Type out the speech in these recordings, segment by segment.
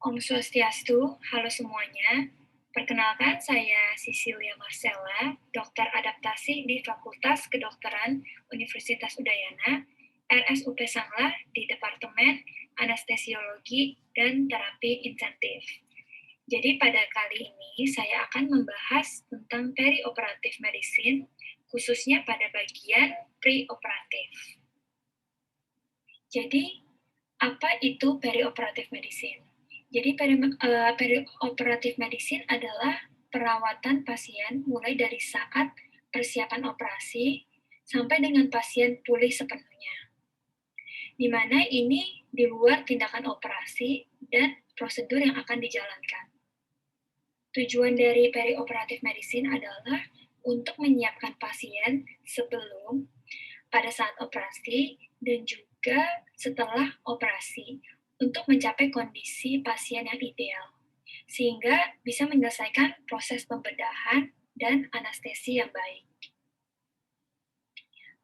Om Swastiastu, halo semuanya. Perkenalkan, saya Cecilia Marcella, dokter adaptasi di Fakultas Kedokteran Universitas Udayana, RSUP Sanglah di Departemen Anestesiologi dan Terapi Insentif. Jadi pada kali ini saya akan membahas tentang perioperatif medicine, khususnya pada bagian preoperatif. Jadi, apa itu perioperatif medicine? Jadi perioperatif medicine adalah perawatan pasien mulai dari saat persiapan operasi sampai dengan pasien pulih sepenuhnya. Di mana ini di luar tindakan operasi dan prosedur yang akan dijalankan. Tujuan dari perioperatif medicine adalah untuk menyiapkan pasien sebelum, pada saat operasi, dan juga setelah operasi untuk mencapai kondisi pasien yang ideal, sehingga bisa menyelesaikan proses pembedahan dan anestesi yang baik.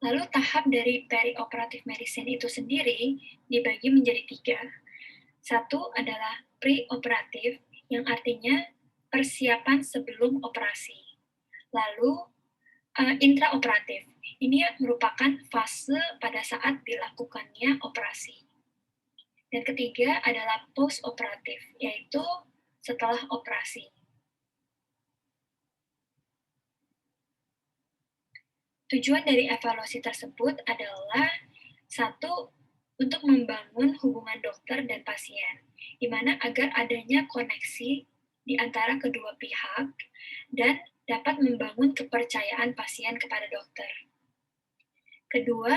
Lalu tahap dari perioperatif medicine itu sendiri dibagi menjadi 3. Satu adalah preoperatif, yang artinya persiapan sebelum operasi. Lalu intraoperatif, ini merupakan fase pada saat dilakukannya operasi. Dan ketiga adalah post-operatif, yaitu setelah operasi. Tujuan dari evaluasi tersebut adalah satu, untuk membangun hubungan dokter dan pasien, di mana agar adanya koneksi di antara kedua pihak dan dapat membangun kepercayaan pasien kepada dokter. Kedua,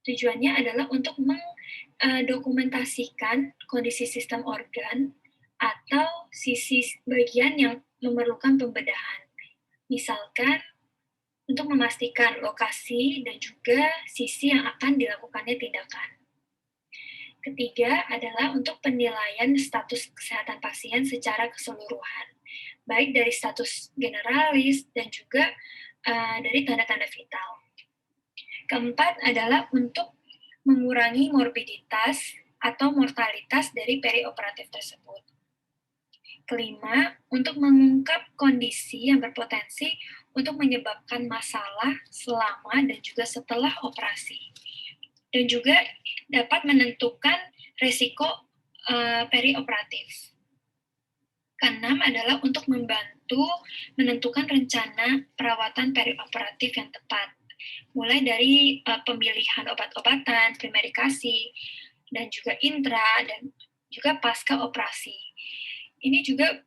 tujuannya adalah untuk mendokumentasikan kondisi sistem organ atau sisi bagian yang memerlukan pembedahan. Misalkan, untuk memastikan lokasi dan juga sisi yang akan dilakukannya tindakan. Ketiga adalah untuk penilaian status kesehatan pasien secara keseluruhan, baik dari status generalis dan juga dari tanda-tanda vital. Keempat adalah untuk mengurangi morbiditas atau mortalitas dari perioperatif tersebut. Kelima, untuk mengungkap kondisi yang berpotensi untuk menyebabkan masalah selama dan juga setelah operasi. Dan juga dapat menentukan risiko perioperatif. Keenam adalah untuk membantu menentukan rencana perawatan perioperatif yang tepat, mulai dari pemilihan obat-obatan, premedikasi, dan juga intra, dan juga pasca operasi. Ini juga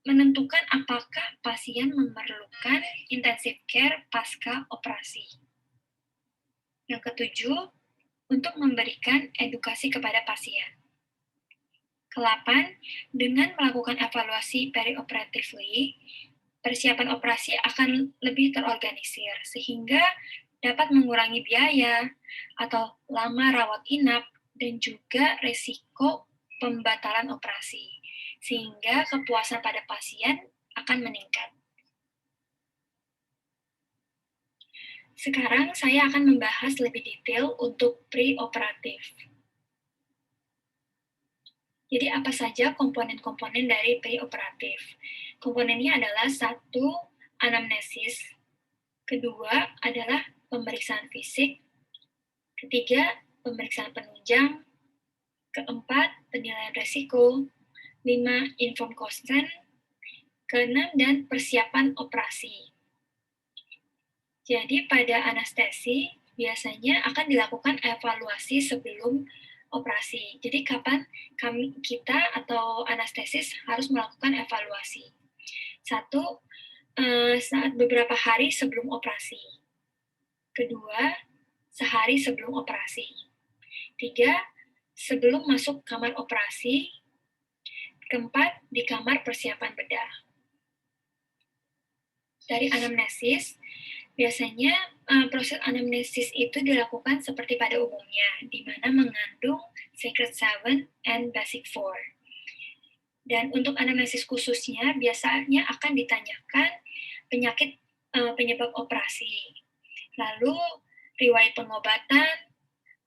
menentukan apakah pasien memerlukan intensive care pasca operasi. Yang ketujuh, untuk memberikan edukasi kepada pasien. Ke-8, dengan melakukan evaluasi perioperatively, persiapan operasi akan lebih terorganisir, sehingga dapat mengurangi biaya atau lama rawat inap dan juga risiko pembatalan operasi, sehingga kepuasan pada pasien akan meningkat. Sekarang saya akan membahas lebih detail untuk preoperatif. Jadi apa saja komponen-komponen dari preoperatif? Komponennya adalah 1, anamnesis, kedua adalah pemeriksaan fisik, ketiga pemeriksaan penunjang, keempat penilaian resiko, 5 informed consent, keenam dan persiapan operasi. Jadi pada anestesi biasanya akan dilakukan evaluasi sebelum operasi. Jadi kapan kita atau anestesis harus melakukan evaluasi? 1, saat beberapa hari sebelum operasi. Kedua, sehari sebelum operasi. 3, sebelum masuk kamar operasi. Keempat, di kamar persiapan bedah. Dari anamnesis, biasanya proses anamnesis itu dilakukan seperti pada umumnya, di mana mengandung Secret 7 and Basic 4. Dan untuk anamnesis khususnya, biasanya akan ditanyakan penyakit penyebab operasi, lalu riwayat pengobatan,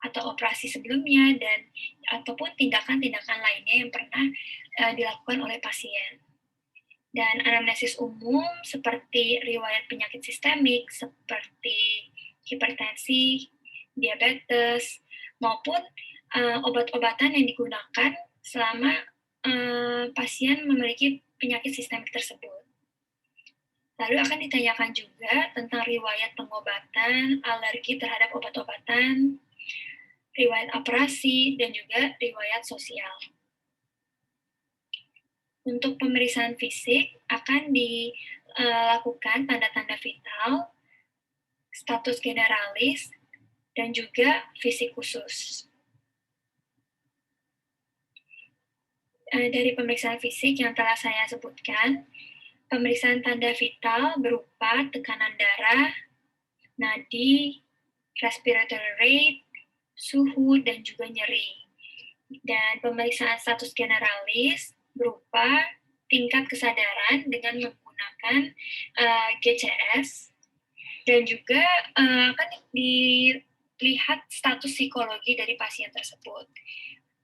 atau operasi sebelumnya dan ataupun tindakan-tindakan lainnya yang pernah dilakukan oleh pasien. Dan anamnesis umum seperti riwayat penyakit sistemik seperti hipertensi, diabetes, maupun obat-obatan yang digunakan selama pasien memiliki penyakit sistemik tersebut. Lalu akan ditanyakan juga tentang riwayat pengobatan, alergi terhadap obat-obatan, riwayat operasi, dan juga riwayat sosial. Untuk pemeriksaan fisik akan dilakukan tanda-tanda vital, status generalis, dan juga fisik khusus. Dari pemeriksaan fisik yang telah saya sebutkan, pemeriksaan tanda vital berupa tekanan darah, nadi, respiratory rate, suhu, dan juga nyeri. Dan pemeriksaan status generalis berupa tingkat kesadaran dengan menggunakan GCS, dan juga akan dilihat status psikologi dari pasien tersebut,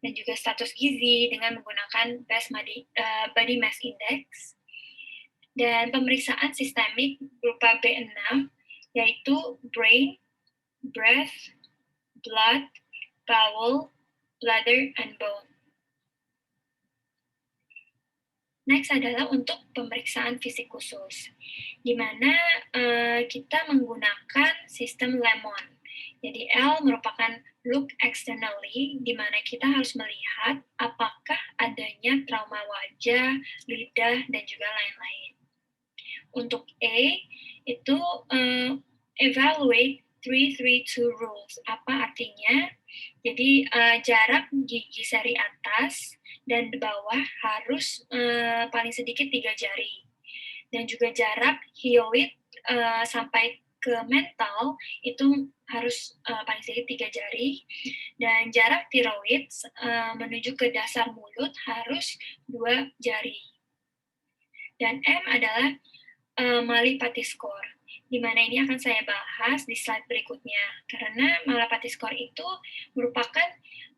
dan juga status gizi dengan menggunakan body mass index, dan pemeriksaan sistemik berupa B6, yaitu brain, breath, blood, bowel, bladder, and bone. Next adalah untuk pemeriksaan fisik khusus, di mana kita menggunakan sistem Lemon. Jadi L merupakan look externally, di mana kita harus melihat apakah adanya trauma wajah, lidah, dan juga lain-lain. Untuk A, itu evaluate 332 rules. Apa artinya? Jadi jarak gigi seri atas dan bawah harus paling sedikit 3 jari. Dan juga jarak hyoid sampai ke mental itu harus paling sedikit 3 jari. Dan jarak tiroid menuju ke dasar mulut harus 2 jari. Dan M adalah Malipati score, di mana ini akan saya bahas di slide berikutnya. Karena Malipati score itu merupakan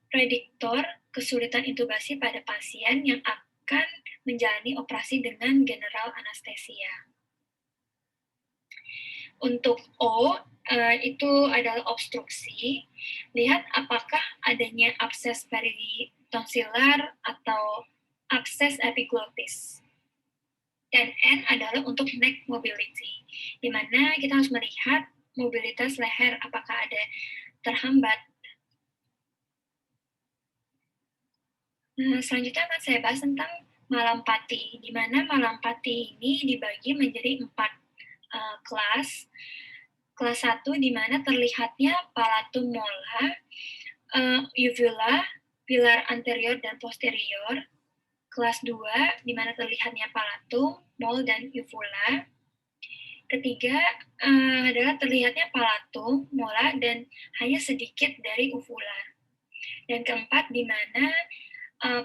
prediktor kesulitan intubasi pada pasien yang akan menjalani operasi dengan general anestesia. Untuk O, itu adalah obstruksi. Lihat apakah adanya abses peritonsilar atau abses epiglottis. Dan N adalah untuk neck mobility, di mana kita harus melihat mobilitas leher apakah ada terhambat. Selanjutnya akan saya bahas tentang malampati, di mana malampati ini dibagi menjadi 4 kelas. Kelas 1 di mana terlihatnya palatum mola, uvula, pilar anterior dan posterior. Kelas 2, di mana terlihatnya palatum, mole, dan uvula. Ketiga, adalah terlihatnya palatum, mola, dan hanya sedikit dari uvula. Dan keempat, di mana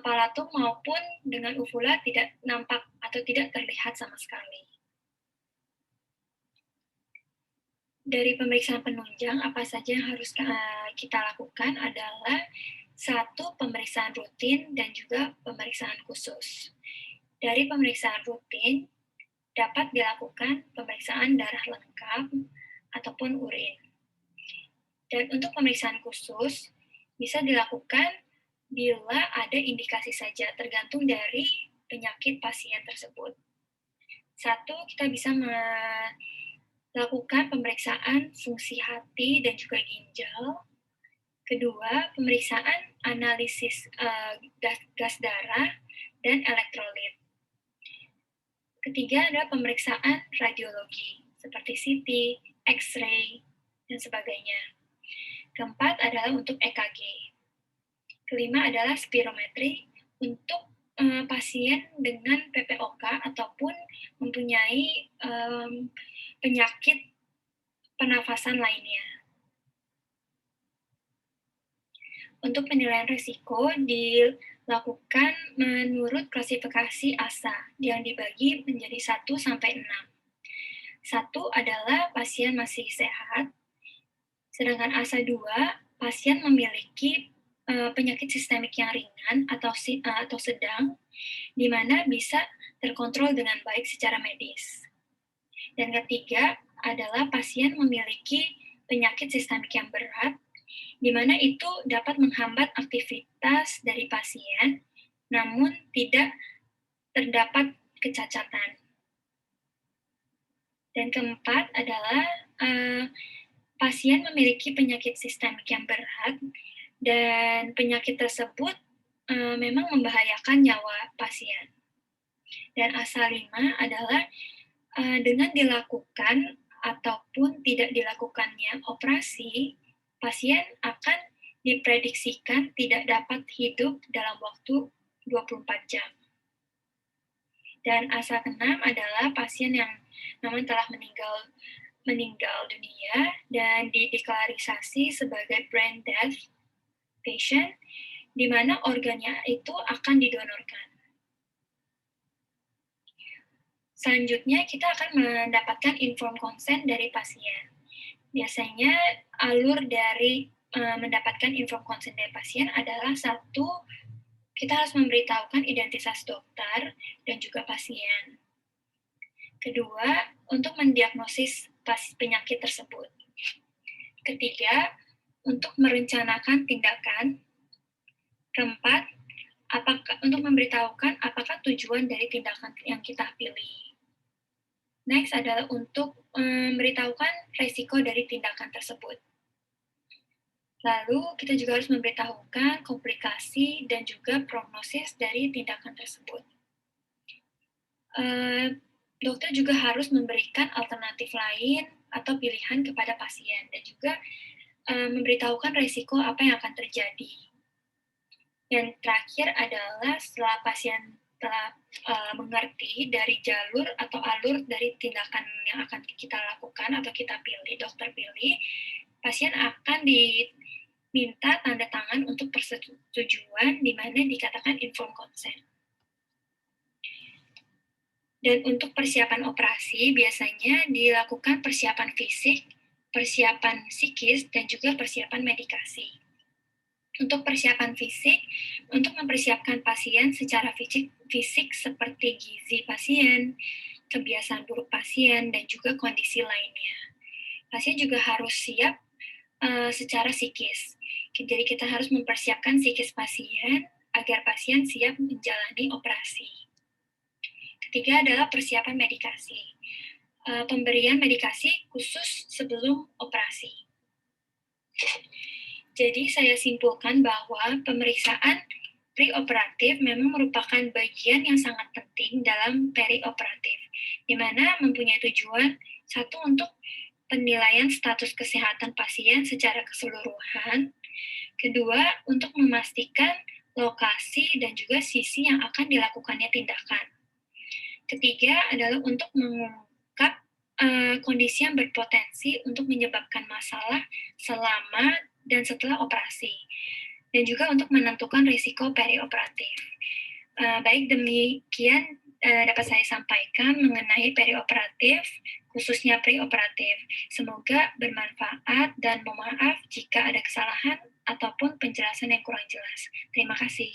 palatum maupun dengan uvula tidak nampak atau tidak terlihat sama sekali. Dari pemeriksaan penunjang, apa saja yang harus kita lakukan adalah 1. Pemeriksaan rutin dan juga pemeriksaan khusus. Dari pemeriksaan rutin, dapat dilakukan pemeriksaan darah lengkap ataupun urin. Dan untuk pemeriksaan khusus, bisa dilakukan bila ada indikasi saja, tergantung dari penyakit pasien tersebut. 1, kita bisa melakukan pemeriksaan fungsi hati dan juga ginjal. Kedua, pemeriksaan analisis gas darah dan elektrolit. Ketiga adalah pemeriksaan radiologi, seperti CT, X-ray, dan sebagainya. Keempat adalah untuk EKG. Kelima adalah spirometri untuk pasien dengan PPOK ataupun mempunyai penyakit pernafasan lainnya. Untuk penilaian risiko dilakukan menurut klasifikasi ASA yang dibagi menjadi 1 sampai 6. 1 adalah pasien masih sehat, sedangkan ASA 2 pasien memiliki penyakit sistemik yang ringan atau sedang, di mana bisa terkontrol dengan baik secara medis. Dan ketiga adalah pasien memiliki penyakit sistemik yang berat, di mana itu dapat menghambat aktivitas dari pasien, namun tidak terdapat kecacatan. Dan keempat adalah pasien memiliki penyakit sistemik yang berat, dan penyakit tersebut memang membahayakan nyawa pasien. Dan asa 5 adalah dengan dilakukan ataupun tidak dilakukannya operasi, pasien akan diprediksikan tidak dapat hidup dalam waktu 24 jam. Dan asa keenam adalah pasien yang namun telah meninggal dunia dan dideklarisasi sebagai brain death patient, di mana organnya itu akan didonorkan. Selanjutnya, kita akan mendapatkan informed consent dari pasien. Biasanya, alur dari mendapatkan informed consent dari pasien adalah satu, kita harus memberitahukan identitas dokter dan juga pasien. Kedua, untuk mendiagnosis penyakit tersebut. Ketiga, untuk merencanakan tindakan. Keempat, untuk memberitahukan apakah tujuan dari tindakan yang kita pilih. Next adalah untuk memberitahukan resiko dari tindakan tersebut. Lalu kita juga harus memberitahukan komplikasi dan juga prognosis dari tindakan tersebut. Dokter juga harus memberikan alternatif lain atau pilihan kepada pasien dan juga memberitahukan resiko apa yang akan terjadi. Yang terakhir adalah setelah pasien telah mengerti dari jalur atau alur dari tindakan yang akan kita lakukan atau kita pilih, dokter pilih, pasien akan diminta tanda tangan untuk persetujuan di mana dikatakan informed consent. Dan untuk persiapan operasi biasanya dilakukan persiapan fisik, persiapan psikis, dan juga persiapan medikasi. Untuk persiapan fisik, untuk mempersiapkan pasien secara fisik seperti gizi pasien, kebiasaan buruk pasien, dan juga kondisi lainnya. Pasien juga harus siap secara psikis. Jadi kita harus mempersiapkan psikis pasien agar pasien siap menjalani operasi. Ketiga adalah persiapan medikasi. Pemberian medikasi khusus sebelum operasi. Jadi saya simpulkan bahwa pemeriksaan preoperatif memang merupakan bagian yang sangat penting dalam perioperatif, di mana mempunyai tujuan satu untuk penilaian status kesehatan pasien secara keseluruhan, kedua untuk memastikan lokasi dan juga sisi yang akan dilakukannya tindakan, ketiga adalah untuk mengungkap kondisi yang berpotensi untuk menyebabkan masalah selama dan setelah operasi, dan juga untuk menentukan risiko perioperatif. Baik demikian dapat saya sampaikan mengenai perioperatif, khususnya preoperatif. Semoga bermanfaat dan mohon maaf jika ada kesalahan ataupun penjelasan yang kurang jelas. Terima kasih.